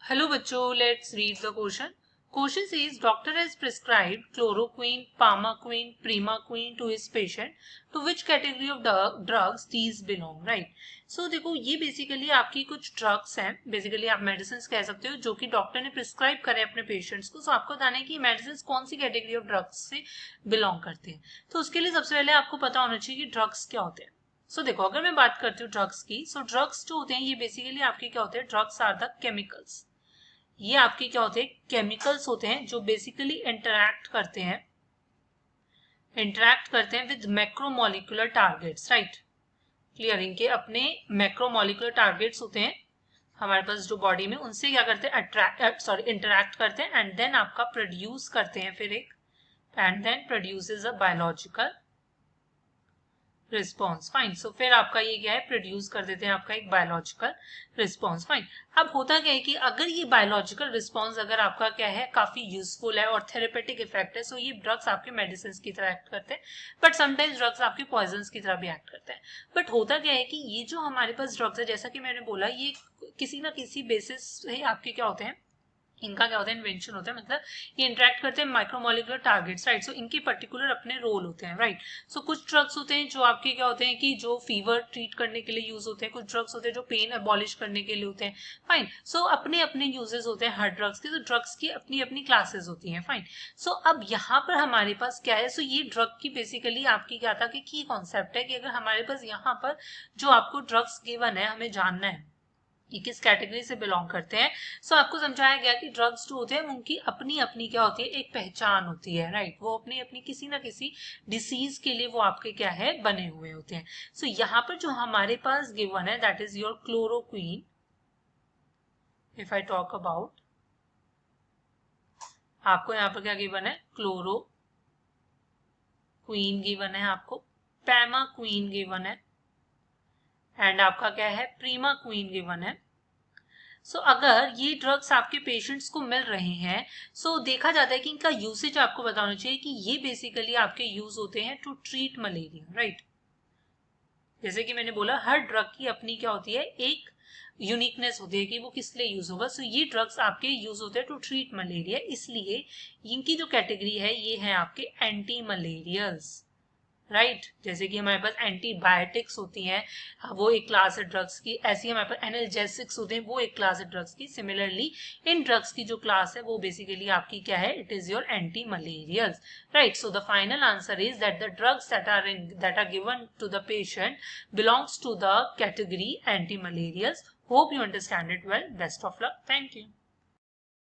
Hello बच्चों, let's read the question. Question says doctor has prescribed chloroquine, pharmaquine, primaquine to his patient. To which category of drugs these belong, right? So देखो ये basically आपकी कुछ drugs हैं, basically आप medicine कह सकते हो जो कि डॉक्टर ने प्रिस्क्राइब करे अपने पेशेंट्स को. सो आपको बताना है कि मेडिसिन कौन सी कैटेगरी ऑफ ड्रग्स से बिलोंग करते हैं. तो उसके लिए सबसे पहले आपको पता होना चाहिए कि ड्रग्स क्या होते हैं. सो देखो अगर मैं बात करती हूँ ड्रग्स की, सो ड्रग्स जो होते हैं ये बेसिकली आपके क्या होते हैं, ड्रग्स आर द केमिकल्स. ये आपके क्या होते हैं, केमिकल्स होते हैं जो बेसिकली इंटरैक्ट करते हैं with macromolecular targets, right. Clear. इनके अपने मैक्रोमोलिकुलर टारगेट्स होते हैं हमारे पास जो बॉडी में, उनसे क्या करते हैं, इंटरैक्ट करते हैं एंड देन आपका प्रोड्यूस करते हैं फिर एक, and then produces a biological response. Fine. So फिर आपका ये क्या है, प्रोड्यूस कर देते हैं आपका एक बायोलॉजिकल रिस्पॉन्स. फाइन. अब होता क्या है कि अगर ये बायोलॉजिकल रिस्पॉन्स अगर आपका क्या है काफी यूजफुल है और थेरेपेटिक इफेक्ट है, सो ये ड्रग्स आपके मेडिसिन की तरह एक्ट करते हैं. बट समटाइम्स ड्रग्स आपके पॉइजन की तरह भी एक्ट करते हैं. बट होता क्या है कि ये जो हमारे पास ड्रग्स है, जैसा कि मैंने बोला, ये किसी ना किसी बेसिस से आपके क्या होते हैं, इनका क्या होता है, इन्वेंशन होता है. मतलब ये इंटरेक्ट करते हैं माइक्रोमोलिकुलर टारगेट्स, राइट. सो इनके पर्टिकुलर अपने रोल होते हैं, राइट. सो कुछ ड्रग्स होते हैं जो आपके क्या होते हैं कि जो फीवर ट्रीट करने के लिए यूज होते हैं, कुछ ड्रग्स होते हैं जो पेन अबॉलिश करने के लिए होते हैं. फाइन. सो अपने अपने यूजेस होते हैं हर ड्रग्स के. तो ड्रग्स की अपनी अपनी क्लासेस होती हैं. फाइन. सो अब यहाँ पर हमारे पास क्या है, सो ये ड्रग की बेसिकली आपकी क्या था कि की कॉन्सेप्ट है कि अगर हमारे पास यहाँ पर जो आपको ड्रग्स गिवन है, हमें जानना है ये किस कैटेगरी से बिलोंग करते हैं. सो आपको समझाया गया कि ड्रग्स जो होते हैं उनकी अपनी अपनी क्या होती है, एक पहचान होती है, राइट. वो अपनी अपनी किसी ना किसी डिसीज के लिए वो आपके क्या है, बने हुए होते हैं. सो यहाँ पर जो हमारे पास गिवन है that is your chloroquine. If I talk about, आपको यहाँ पर क्या गिवन है, क्लोरोक्वीन गिवन है, आपको पैमाक्वीन गिवन है, एंड आपका क्या है, प्रीमाक्वीन गिवन है. सो अगर ये ड्रग्स आपके पेशेंट्स को मिल रहे हैं, सो देखा जाता है कि इनका यूसेज आपको बताना चाहिए कि ये बेसिकली आपके यूज होते हैं टू ट्रीट मलेरिया, राइट. जैसे कि मैंने बोला हर ड्रग की अपनी क्या होती है, एक यूनिकनेस होती है कि वो किस लिए यूज होगा. सो ये ड्रग्स आपके यूज होते हैं टू ट्रीट मलेरिया, इसलिए इनकी जो कैटेगरी है ये है आपके एंटी मलेरियल्स, राइट. जैसे कि हमारे पास एंटीबायोटिक्स होती हैं, वो एक क्लास है ड्रग्स की. ऐसी हमारे पास एनाल्जेसिक्स होते हैं, वो एक क्लास है ड्रग्स की. सिमिलरली इन ड्रग्स की जो क्लास है वो बेसिकली आपकी क्या है, it is your anti malarials, right. So the final answer is that the drugs that are given to the patient belongs to the category anti malarials. Hope you understand it well. Best of luck. Thank you.